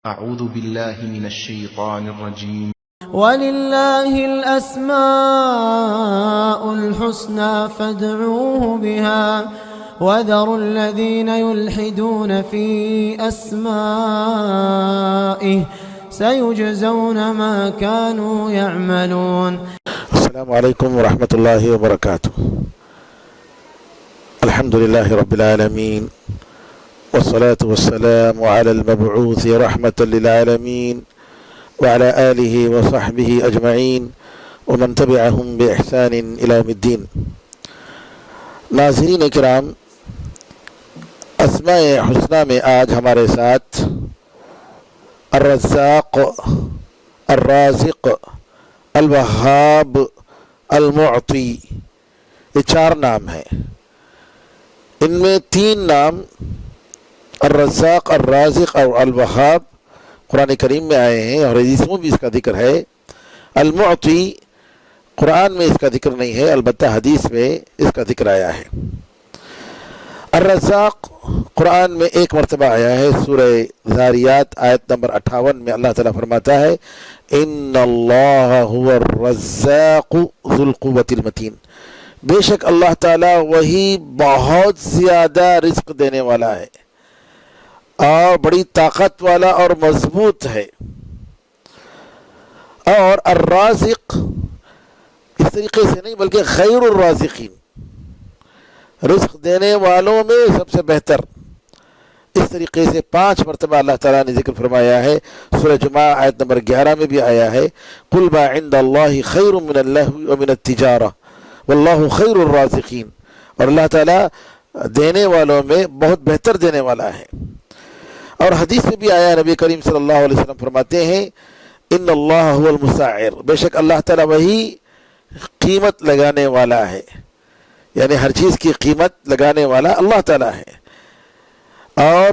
أعوذ بالله من الشيطان الرجيم. ولله الأسماء الحسنى فادعوه بها وذروا الذين يلحدون في أسمائه سيجزون ما كانوا يعملون. السلام عليكم ورحمة الله وبركاته. الحمد لله رب العالمين والصلاة والسلام على المبعوث رحمة للعالمين وعلى آله وصحبه أجمعين ومن تبعهم بإحسان إلى يوم الدين. ناظرین کرام، اسماء حسنہ میں آج ہمارے ساتھ الرزاق، الرازق، الوہاب، المعطی، یہ 4 نام ہیں۔ ان میں 3 نام الرزاق، الرازق اور الوہاب قرآن کریم میں آئے ہیں اور حدیث میں بھی اس کا ذکر ہے۔ المعطی قرآن میں اس کا ذکر نہیں ہے، البتہ حدیث میں اس کا ذکر آیا ہے۔ الرزاق قرآن میں 1 مرتبہ آیا ہے، سورہ ذاریات آیت نمبر 58 میں اللہ تعالیٰ فرماتا ہے ان اللہ هو الرزاق ذو القوة المتین، بے شک اللہ تعالیٰ وہی بہت زیادہ رزق دینے والا ہے اور بڑی طاقت والا اور مضبوط ہے۔ اور الرازق اس طریقے سے نہیں بلکہ خیر الرازقین، رزق دینے والوں میں سب سے بہتر، اس طریقے سے 5 مرتبہ اللہ تعالیٰ نے ذکر فرمایا ہے۔ سورہ جمعہ آیت نمبر 11 میں بھی آیا ہے قُلْ مَا عِنْدَ اللَّهِ خَيْرٌ مِّنَ اللَّهِ وَمِنَ التِّجَارَةِ وَاللَّهُ خَيْرُ الرَّازِقِينَ، اور اللہ تعالیٰ دینے والوں میں بہت بہتر دینے والا ہے۔ اور حدیث میں بھی آیا، نبی کریم صلی اللہ علیہ وسلم فرماتے ہیں ان اللہ هو المسعر، بے شک اللہ تعالیٰ وہی قیمت لگانے والا ہے، یعنی ہر چیز کی قیمت لگانے والا اللہ تعالیٰ ہے، اور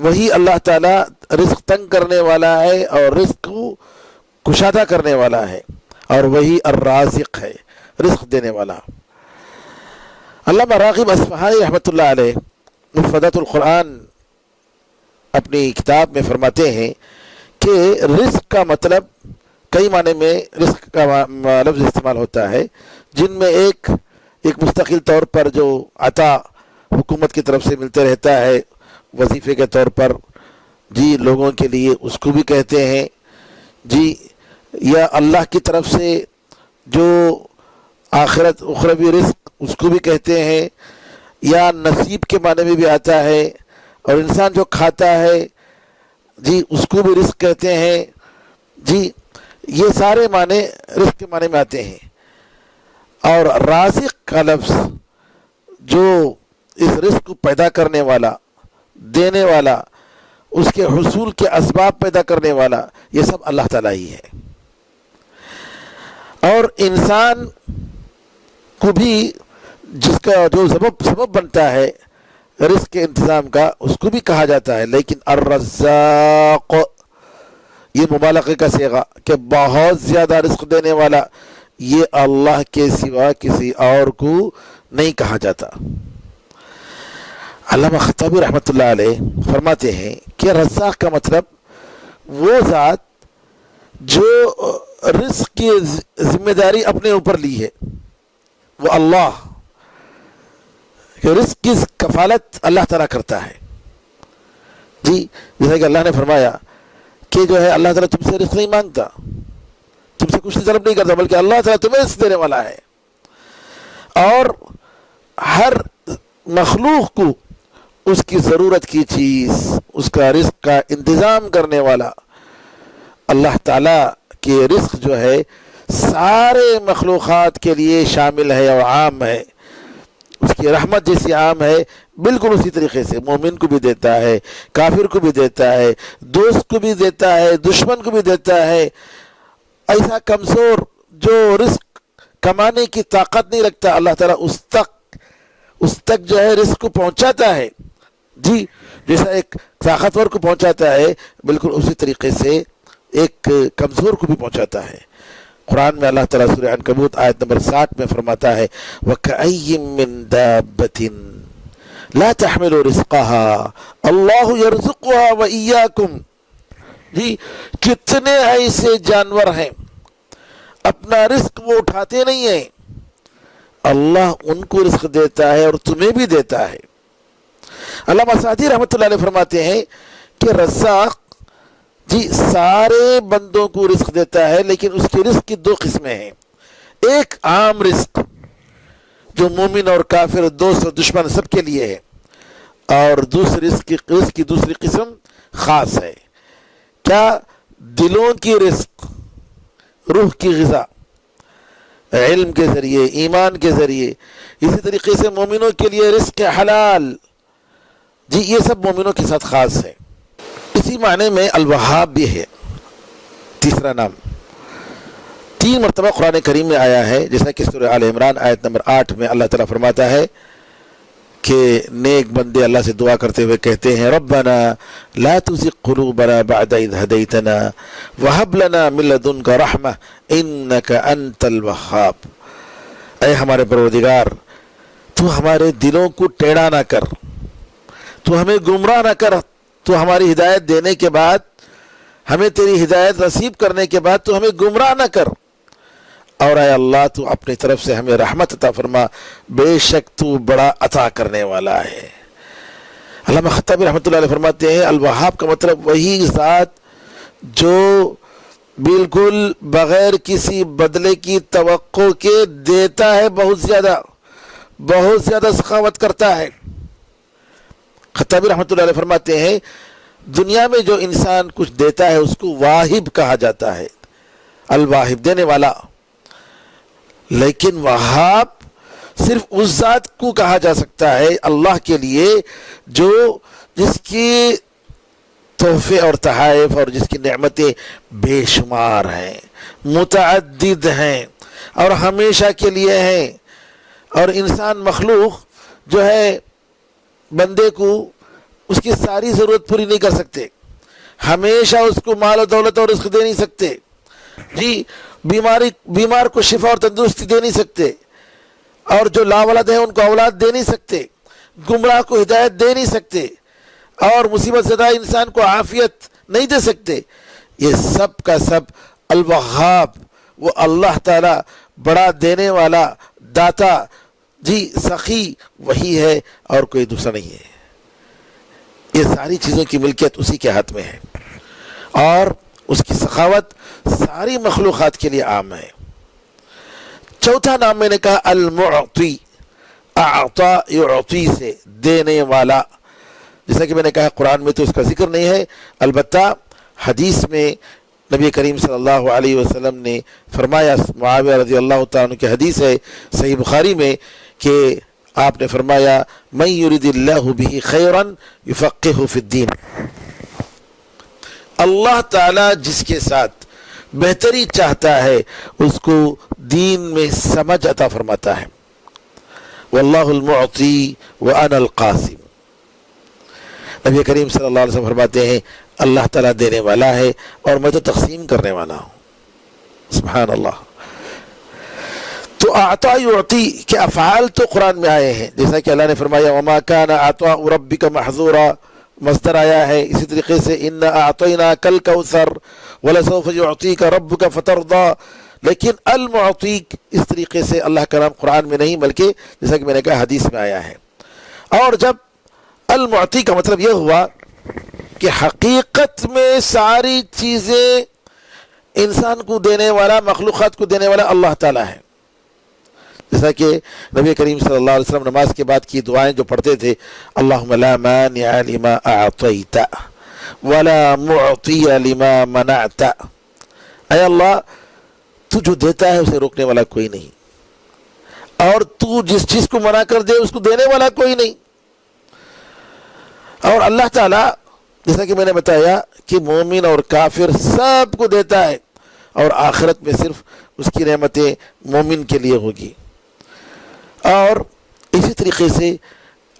وہی اللہ تعالیٰ رزق تنگ کرنے والا ہے اور رزق کو کشادہ کرنے والا ہے، اور وہی الرازق ہے، رزق دینے والا۔ علامہ راغب اصفہانی رحمۃ اللہ علیہ مفردات القرآن اپنی کتاب میں فرماتے ہیں کہ رزق کا مطلب کئی معنی میں رزق کا لفظ استعمال ہوتا ہے، جن میں ایک مستقل طور پر جو عطا حکومت کی طرف سے ملتے رہتا ہے وظیفے کے طور پر، جی لوگوں کے لیے، اس کو بھی کہتے ہیں جی، یا اللہ کی طرف سے جو آخرت اخروی رزق، اس کو بھی کہتے ہیں، یا نصیب کے معنی میں بھی آتا ہے، اور انسان جو کھاتا ہے جی اس کو بھی رزق کہتے ہیں۔ جی یہ سارے معنی رزق کے معنی میں آتے ہیں۔ اور رازق کا لفظ جو اس رزق کو پیدا کرنے والا، دینے والا، اس کے حصول کے اسباب پیدا کرنے والا، یہ سب اللہ تعالیٰ ہی ہے۔ اور انسان کو بھی جس کا جو سبب بنتا ہے رزق کے انتظام کا، اس کو بھی کہا جاتا ہے، لیکن الرزاق یہ مبالغہ کا صیغہ کہ بہت زیادہ رزق دینے والا، یہ اللہ کے سوا کسی اور کو نہیں کہا جاتا۔ علامہ خطابی رحمۃ اللہ علیہ فرماتے ہیں کہ رزاق کا مطلب وہ ذات جو رزق کی ذمہ داری اپنے اوپر لی ہے، وہ اللہ، کہ رزق کی کفالت اللہ تعالیٰ کرتا ہے۔ جی جیسا کہ اللہ نے فرمایا کہ جو ہے اللہ تعالیٰ تم سے رزق نہیں مانگتا، تم سے کچھ طلب نہیں کرتا، بلکہ اللہ تعالیٰ تمہیں رزق دینے والا ہے، اور ہر مخلوق کو اس کی ضرورت کی چیز، اس کا رزق کا انتظام کرنے والا اللہ تعالیٰ کے رزق جو ہے سارے مخلوقات کے لیے شامل ہے اور عام ہے، اس کی رحمت جیسی عام ہے، بالکل اسی طریقے سے مومن کو بھی دیتا ہے، کافر کو بھی دیتا ہے، دوست کو بھی دیتا ہے، دشمن کو بھی دیتا ہے۔ ایسا کمزور جو رزق کمانے کی طاقت نہیں رکھتا، اللہ تعالیٰ اس تک جو ہے رزق کو پہنچاتا ہے، جی جیسا ایک طاقتور کو پہنچاتا ہے، بالکل اسی طریقے سے ایک کمزور کو بھی پہنچاتا ہے۔ قرآن میں اللہ تعالیٰ سورہ عنکبوت آیت نمبر 60 میں فرماتا ہے وَكَأَيٍّ مِّن دَابَّةٍ لا تحمل رزقها اللہ يرزقها وإياكم، جی کتنے ایسے جانور ہیں اپنا رزق وہ اٹھاتے نہیں ہیں، اللہ ان کو رزق دیتا ہے اور تمہیں بھی دیتا ہے۔ علامہ سعدی رحمۃ اللہ علیہ فرماتے ہیں کہ رزاق جی سارے بندوں کو رزق دیتا ہے، لیکن اس کے رزق کی دو قسمیں ہیں، ایک عام رزق جو مومن اور کافر، دوست اور دشمن سب کے لیے ہے، اور دوسری رزق کی دوسری قسم خاص ہے، کیا؟ دلوں کی رزق، روح کی غذا، علم کے ذریعے، ایمان کے ذریعے۔ اسی طریقے سے مومنوں کے لیے رزق حلال، جی یہ سب مومنوں کے ساتھ خاص ہے۔ اسی معنی میں الوہاب بھی ہے، تیسرا نام 3 مرتبہ قرآن کریم میں آیا ہے، جیسا کہ سورہ آل عمران آیت نمبر 8 میں اللہ تعالیٰ فرماتا ہے کہ نیک بندے اللہ سے دعا کرتے ہوئے کہتے ہیں ربنا لا تزغ قلوبنا بعد اذ ہدیتنا وہب لنا من لدنک رحمہ انک انت الوہاب۔ اے ہمارے پروردگار، تو ہمارے دلوں کو ٹیڑھا نہ کر، تو ہمیں گمراہ نہ کر، تو ہماری ہدایت دینے کے بعد، ہمیں تیری ہدایت نصیب کرنے کے بعد تو ہمیں گمراہ نہ کر، اور اے اللہ تو اپنی طرف سے ہمیں رحمت عطا فرما، بے شک تو بڑا عطا کرنے والا ہے۔ علامہ خطابی رحمۃ اللہ علیہ فرماتے ہیں الوہاب کا مطلب وہی ذات جو بالکل بغیر کسی بدلے کی توقع کے دیتا ہے، بہت زیادہ سخاوت کرتا ہے۔ خطابی رحمۃ اللہ علیہ فرماتے ہیں دنیا میں جو انسان کچھ دیتا ہے اس کو واہب کہا جاتا ہے، الواہب، دینے والا، لیکن وہاب صرف اس ذات کو کہا جا سکتا ہے اللہ کے لیے جو جس کی تحفے اور تحائف اور جس کی نعمتیں بے شمار ہیں، متعدد ہیں اور ہمیشہ کے لیے ہیں، اور انسان مخلوق جو ہے بندے کو اس کی ساری ضرورت پوری نہیں کر سکتے، ہمیشہ اس کو مال و دولت اور رزق دے نہیں سکتے، جی بیمار کو شفا اور تندرستی دے نہیں سکتے، اور جو لاولد ہیں ان کو اولاد دے نہیں سکتے، گمراہ کو ہدایت دے نہیں سکتے، اور مصیبت زدہ انسان کو عافیت نہیں دے سکتے۔ یہ سب کا سب الوہاب، وہ اللہ تعالی بڑا دینے والا داتا، جی سخی وہی ہے اور کوئی دوسرا نہیں ہے۔ یہ ساری چیزوں کی ملکیت اسی کے ہاتھ میں ہے، اور اس کی سخاوت ساری مخلوقات کے لیے عام ہے۔ چوتھا نام میں نے کہا المعطی، اعطا یعطی سے دینے والا، جیسا کہ میں نے کہا قرآن میں تو اس کا ذکر نہیں ہے، البتہ حدیث میں نبی کریم صلی اللہ علیہ وسلم نے فرمایا، معاویہ رضی اللہ تعالیٰ عنہ کی حدیث ہے صحیح بخاری میں، کہ آپ نے فرمایا من یرید اللہ بہ خیرا یفقہہ فی الدین، اللہ تعالیٰ جس کے ساتھ بہتری چاہتا ہے اس کو دین میں سمجھ عطا فرماتا ہے۔ واللہ المعطی وانا القاسم، نبی کریم صلی اللہ علیہ وسلم فرماتے ہیں اللہ تعالیٰ دینے والا ہے اور میں تو تقسیم کرنے والا ہوں۔ سبحان اللہ۔ تو اعطا یعطی کے افعال تو قرآن میں آئے ہیں، جیسا کہ اللہ نے فرمایا وما کان عطاء ربک محظورا، مصدر آیا ہے۔ اسی طریقے سے انا اعطیناک الکوثر ولسوف یعطیک ربک فترضی، لیکن المعطی اس طریقے سے اللہ کا نام قرآن میں نہیں، بلکہ جیسا کہ میں نے کہا حدیث میں آیا ہے۔ اور جب المعطی کا مطلب یہ ہوا کہ حقیقت میں ساری چیزیں انسان کو دینے والا، مخلوقات کو دینے والا اللہ تعالیٰ ہے، جیسا کہ نبی کریم صلی اللہ علیہ وسلم نماز کے بعد کی دعائیں جو پڑھتے تھے، اللہم لا مانع لما اعطیت ولا معطی لما منعت، اے اللہ تو جو دیتا ہے اسے روکنے والا کوئی نہیں، اور تو جس چیز کو منع کر دے اس کو دینے والا کوئی نہیں۔ اور اللہ تعالیٰ جیسا کہ میں نے بتایا کہ مومن اور کافر سب کو دیتا ہے، اور آخرت میں صرف اس کی نعمتیں مومن کے لیے ہوگی۔ اور اسی طریقے سے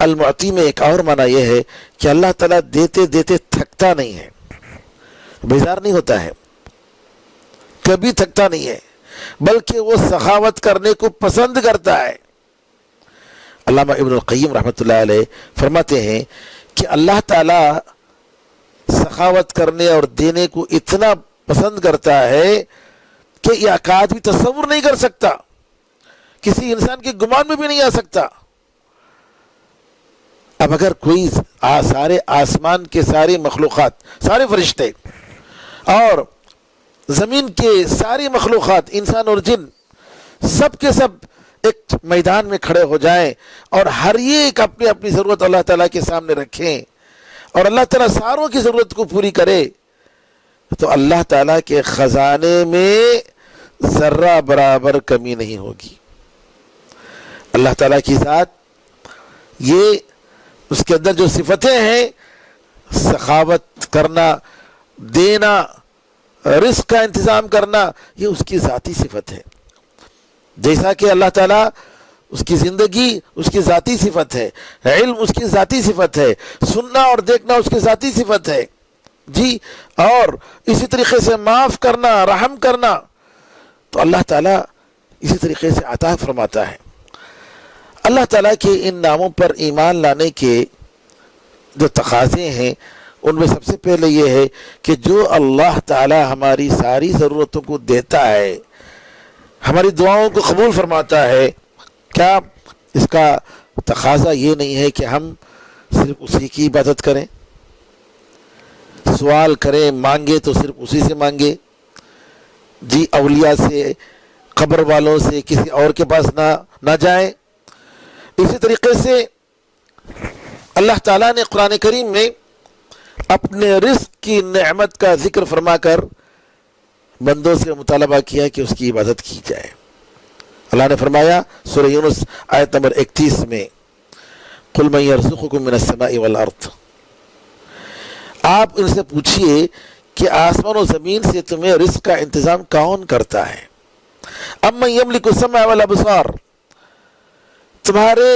المعطی میں ایک اور معنی یہ ہے کہ اللہ تعالیٰ دیتے دیتے تھکتا نہیں ہے، بیزار نہیں ہوتا ہے، کبھی تھکتا نہیں ہے، بلکہ وہ سخاوت کرنے کو پسند کرتا ہے۔ علامہ ابن القیم رحمۃ اللہ علیہ فرماتے ہیں کہ اللہ تعالیٰ سخاوت کرنے اور دینے کو اتنا پسند کرتا ہے کہ یہ آدمی تصور نہیں کر سکتا، کسی انسان کے گمان میں بھی نہیں آ سکتا۔ اب اگر کوئی سارے آسمان کے سارے مخلوقات، سارے فرشتے اور زمین کے ساری مخلوقات، انسان اور جن، سب کے سب ایک میدان میں کھڑے ہو جائیں اور ہر ایک اپنی اپنی ضرورت اللہ تعالیٰ کے سامنے رکھیں اور اللہ تعالیٰ ساروں کی ضرورت کو پوری کرے، تو اللہ تعالیٰ کے خزانے میں ذرہ برابر کمی نہیں ہوگی۔ اللہ تعالیٰ کی ذات، یہ اس کے اندر جو صفتیں ہیں، سخاوت کرنا، دینا، رزق کا انتظام کرنا، یہ اس کی ذاتی صفت ہے۔ جیسا کہ اللہ تعالیٰ، اس کی زندگی اس کی ذاتی صفت ہے، علم اس کی ذاتی صفت ہے، سننا اور دیکھنا اس کی ذاتی صفت ہے جی، اور اسی طریقے سے معاف کرنا، رحم کرنا، تو اللہ تعالیٰ اسی طریقے سے عطا فرماتا ہے۔ اللہ تعالیٰ کے ان ناموں پر ایمان لانے کے جو تقاضے ہیں، ان میں سب سے پہلے یہ ہے کہ جو اللہ تعالیٰ ہماری ساری ضرورتوں کو دیتا ہے، ہماری دعاؤں کو قبول فرماتا ہے، کیا اس کا تقاضا یہ نہیں ہے کہ ہم صرف اسی کی عبادت کریں، سوال کریں، مانگے تو صرف اسی سے مانگے جی، اولیاء سے، قبر والوں سے، کسی اور کے پاس نہ جائیں۔ اسی طریقے سے اللہ تعالیٰ نے قرآن کریم میں اپنے رزق کی نعمت کا ذکر فرما کر بندوں سے مطالبہ کیا کہ اس کی عبادت کی جائے۔ اللہ نے فرمایا سورہ یونس آیت نمبر 31 میں، قُلْ مَن يَرْزُقُكُم مِّنَ السَّمَاءِ وَالْأَرْضِ، آپ ان سے پوچھئے کہ آسمان و زمین سے تمہیں رزق کا انتظام کون کرتا ہے؟ أَمَّن يَمْلِكُ السَّمْعَ وَالْأَبْصَارَ، تمہارے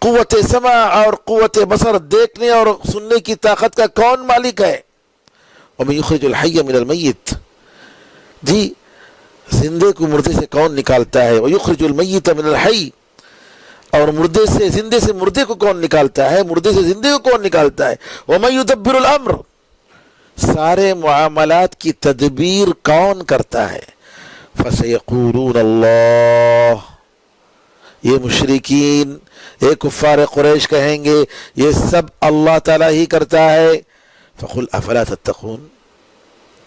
قوت سمع اور قوت بصر، دیکھنے اور سننے کی طاقت کا کون مالک ہے؟ وَمَن يُخْرِجُ الْحَيَّ مِنَ الْمَيِّتِ، جی زندے کو مردے سے کون نکالتا ہے؟ وَيُخْرِجُ الْمَيِّتَ مِنَ الْحَيِّ، اور مردے سے زندے سے مردے کو کون نکالتا ہے؟ مردے سے زندے کو کون نکالتا ہے؟ وَمَن يُدَبِّرُ الْأَمْرَ، سارے معاملات کی تدبیر کون کرتا ہے؟ فَسَيَقُولُونَ اللَّهُ، یہ مشرکین، یہ کفار قریش کہیں گے یہ سب اللہ تعالیٰ ہی کرتا ہے۔ فَقُلْ أَفَلَا تَتَّقُونَ،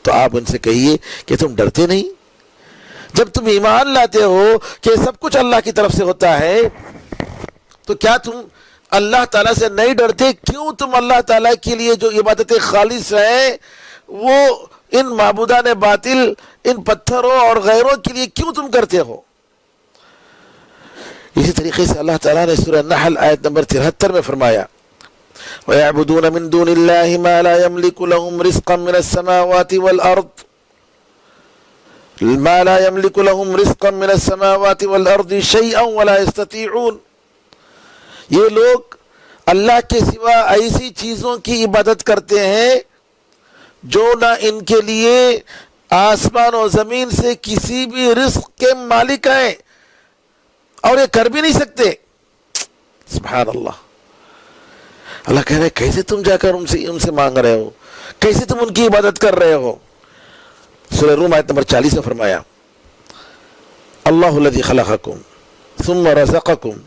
تو آپ ان سے کہیے کہ تم ڈرتے نہیں؟ جب تم ایمان لاتے ہو کہ سب کچھ اللہ کی طرف سے ہوتا ہے، تو کیا تم اللہ تعالیٰ سے نہیں ڈرتے؟ کیوں تم اللہ تعالیٰ کے لیے جو عبادتیں خالص ہیں، وہ ان معبودان باطل، ان پتھروں اور غیروں کے لیے کیوں تم کرتے ہو؟ اسی طریقے سے اللہ تعالیٰ نے سورہ نحل آیت نمبر 73 میں فرمایا، وَيَعْبُدُونَ مِن دُونِ اللَّهِ مَا لَا يَمْلِكُ لَهُمْ رِزْقًا مِنَ السَّمَاوَاتِ وَالْأَرْضِ، مَا لَا يَمْلِكُ لَهُمْ رِزْقًا مِنَ السَّمَاوَاتِ وَالْأَرْضِ شَيْئًا وَلَا يَسْتَطِيعُونَ، یہ لوگ اللہ کے سوا ایسی چیزوں کی عبادت کرتے ہیں جو نہ ان کے لیے آسمان و زمین سے کسی بھی رزق کے مالک ہیں، اور یہ کر بھی نہیں سکتے۔ سبحان اللہ، اللہ کہہ رہے ہیں کیسے تم جا کر ان سے مانگ رہے ہو، کیسے تم ان کی عبادت کر رہے ہو؟ سورہ روم آیت نمبر 40 میں فرمایا، اللہ الذی خلقکم ثم رزقکم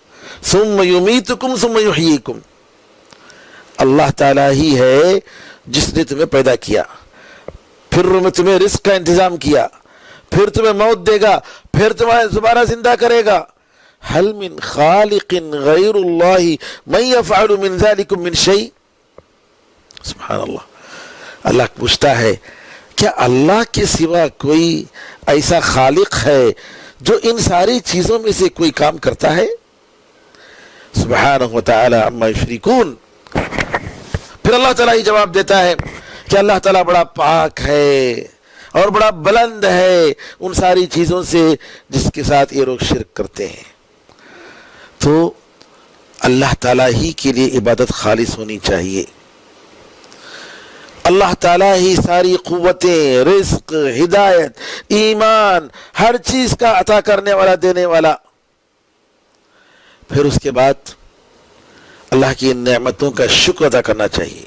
ثم یمیتکم ثم یحییکم، اللہ تعالیٰ ہی ہے جس نے تمہیں پیدا کیا، پھر تمہیں رزق کا انتظام کیا، پھر تمہیں موت دے گا، پھر تمہیں دوبارہ زندہ کرے گا۔ هل من خالق غیر اللہ من یفعل من ذلکم من شیء، سبحان اللہ، اللہ پوچھتا ہے کیا اللہ کے سوا کوئی ایسا خالق ہے جو ان ساری چیزوں میں سے کوئی کام کرتا ہے؟ سبحانہ وتعالی عما یشرکون۔ پھر اللہ تعالیٰ ہی جواب دیتا ہے کہ اللہ تعالیٰ بڑا پاک ہے اور بڑا بلند ہے ان ساری چیزوں سے جس کے ساتھ یہ لوگ شرک کرتے ہیں۔ تو اللہ تعالیٰ ہی کے لیے عبادت خالص ہونی چاہیے، اللہ تعالیٰ ہی ساری قوتیں، رزق، ہدایت، ایمان، ہر چیز کا عطا کرنے والا، دینے والا۔ پھر اس کے بعد اللہ کی نعمتوں کا شکر ادا کرنا چاہیے۔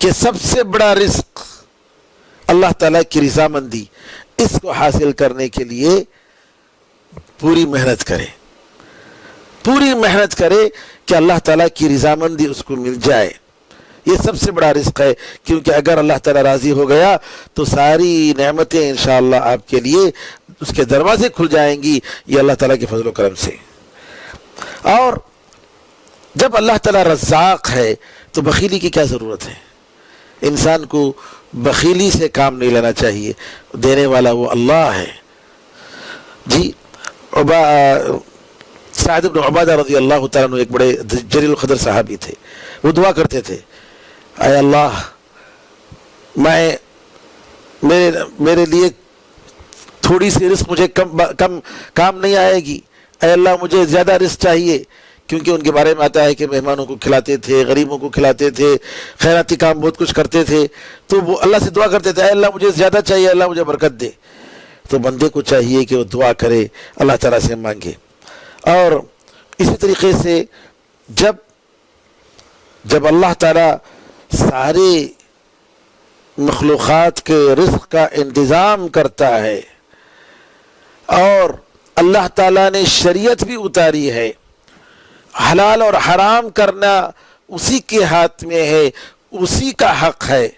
کہ سب سے بڑا رزق اللہ تعالیٰ کی رضامندی، اس کو حاصل کرنے کے لیے پوری محنت کرے، پوری محنت کرے کہ اللہ تعالیٰ کی رضامندی اس کو مل جائے۔ یہ سب سے بڑا رزق ہے، کیونکہ اگر اللہ تعالیٰ راضی ہو گیا تو ساری نعمتیں انشاءاللہ آپ کے لیے اس کے دروازے کھل جائیں گی، یہ اللہ تعالیٰ کے فضل و کرم سے۔ اور جب اللہ تعالیٰ رزاق ہے تو بخیلی کی کیا ضرورت ہے؟ انسان کو بخیلی سے کام نہیں لینا چاہیے، دینے والا وہ اللہ ہے۔ جی سعد بن عبادہ رضی اللہ تعالیٰ عنہ ایک بڑے جلیل القدر صحابی تھے، وہ دعا کرتے تھے، اے اللہ میرے لیے تھوڑی سی رزق مجھے کم کام نہیں آئے گی، اے اللہ مجھے زیادہ رزق چاہیے، کیونکہ ان کے بارے میں آتا ہے کہ مہمانوں کو کھلاتے تھے، غریبوں کو کھلاتے تھے، خیراتی کام بہت کچھ کرتے تھے، تو وہ اللہ سے دعا کرتے تھے، اے اللہ مجھے زیادہ چاہیے، اللہ مجھے برکت دے۔ تو بندے کو چاہیے کہ وہ دعا کرے، اللہ تعالیٰ سے مانگے۔ اور اسی طریقے سے جب اللہ تعالیٰ سارے مخلوقات کے رزق کا انتظام کرتا ہے اور اللہ تعالیٰ نے شریعت بھی اتاری ہے، حلال اور حرام کرنا اسی کے ہاتھ میں ہے، اسی کا حق ہے،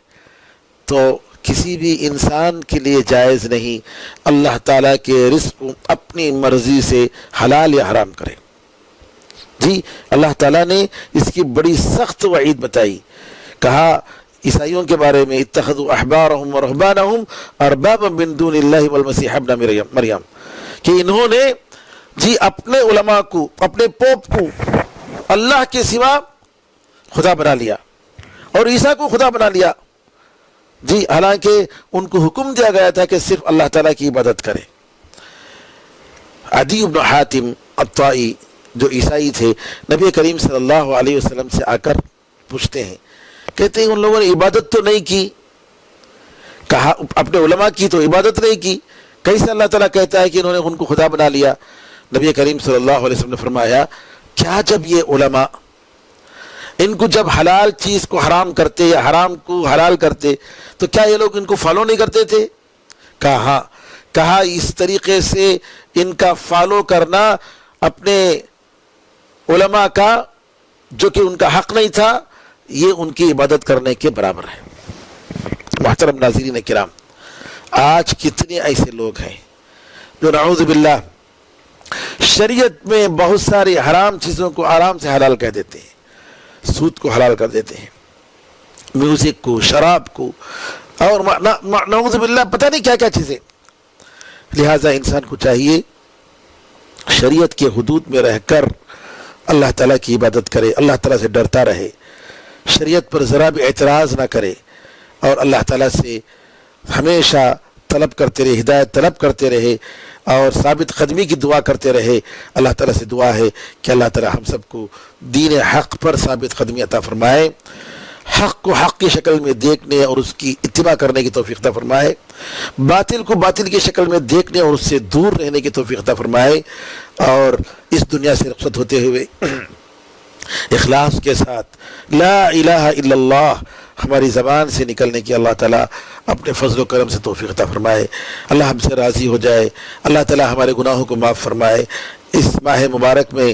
تو کسی بھی انسان کے لیے جائز نہیں اللہ تعالیٰ کے رزق کو اپنی مرضی سے حلال یا حرام کرے۔ جی اللہ تعالیٰ نے اس کی بڑی سخت وعید بتائی، کہا عیسائیوں کے بارے میں اتخذوا احبارهم ورهبانهم اربابا من دون اللہ والمسیح ابن مریم، کہ انہوں نے جی اپنے علماء کو، اپنے پوپ کو اللہ کے سوا خدا بنا لیا اور عیسیٰ کو خدا بنا لیا۔ جی حالانکہ ان کو حکم دیا گیا تھا کہ صرف اللہ تعالیٰ کی عبادت کریں۔ عدی بن حاتم الطائی جو عیسائی تھے، نبی کریم صلی اللہ علیہ وسلم سے آ کر پوچھتے ہیں، کہتے ہیں ان لوگوں نے عبادت تو نہیں کی، کہا اپنے علماء کی تو عبادت نہیں کی، کیسے اللہ تعالیٰ کہتا ہے کہ انہوں نے ان کو خدا بنا لیا؟ نبی کریم صلی اللہ علیہ وسلم نے فرمایا، کیا جب یہ علماء ان کو جب حلال چیز کو حرام کرتے یا حرام کو حلال کرتے تو کیا یہ لوگ ان کو فالو نہیں کرتے تھے؟ کہا ہاں، کہا اس طریقے سے ان کا فالو کرنا اپنے علماء کا جو کہ ان کا حق نہیں تھا، یہ ان کی عبادت کرنے کے برابر ہے۔ محترم ناظرین کرام، آج کتنے ایسے لوگ ہیں جو نعوذ باللہ شریعت میں بہت ساری حرام چیزوں کو آرام سے حلال کہہ دیتے ہیں، سود کو حلال کر دیتے ہیں، میوزک کو، شراب کو، اور نعوذ باللہ پتہ نہیں کیا کیا چیزیں۔ لہٰذا انسان کو چاہیے شریعت کے حدود میں رہ کر اللہ تعالیٰ کی عبادت کرے، اللہ تعالیٰ سے ڈرتا رہے، شریعت پر ذرا بھی اعتراض نہ کرے، اور اللہ تعالیٰ سے ہمیشہ طلب کرتے رہے، ہدایت طلب کرتے رہے، اور ثابت قدمی کی دعا کرتے رہے۔ اللہ تعالیٰ سے دعا ہے کہ اللہ تعالیٰ ہم سب کو دین حق پر ثابت قدمی عطا فرمائے، حق کو حق کی شکل میں دیکھنے اور اس کی اتباع کرنے کی توفیق عطا فرمائے، باطل کو باطل کی شکل میں دیکھنے اور اس سے دور رہنے کی توفیق عطا فرمائے، اور اس دنیا سے رخصت ہوتے ہوئے اخلاص کے ساتھ لا الہ الا اللہ ہماری زبان سے نکلنے کی اللہ تعالیٰ اپنے فضل و کرم سے توفیق عطا فرمائے، اللہ ہم سے راضی ہو جائے، اللہ تعالیٰ ہمارے گناہوں کو معاف فرمائے۔ اس ماہ مبارک میں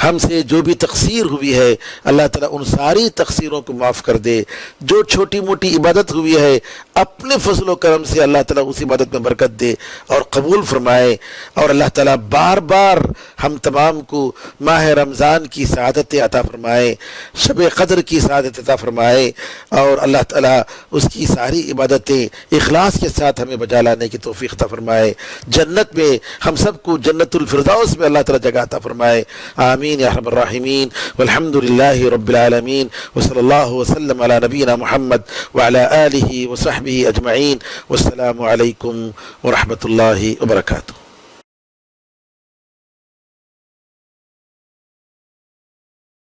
ہم سے جو بھی تقصیر ہوئی ہے اللہ تعالیٰ ان ساری تقصیروں کو معاف کر دے، جو چھوٹی موٹی عبادت ہوئی ہے اپنے فضل و کرم سے اللہ تعالیٰ اس عبادت میں برکت دے اور قبول فرمائے، اور اللہ تعالیٰ بار بار ہم تمام کو ماہ رمضان کی سعادت عطا فرمائے، شب قدر کی سعادت عطا فرمائے، اور اللہ تعالیٰ اس کی ساری عبادتیں اخلاص کے ساتھ ہمیں بجا لانے کی توفیق عطا فرمائے، جنت میں ہم سب کو جنت الفردوس میں اللہ تعالیٰ جگہ عطا فرمائے، آمین یا رب الراحمین، والحمد للہ رب العالمین، وصلی اللہ وسلم علی نبینا محمد وعلی آلہ وصحبہ اجمعین، والسلام علیکم ورحمۃ اللہ وبرکاتہ۔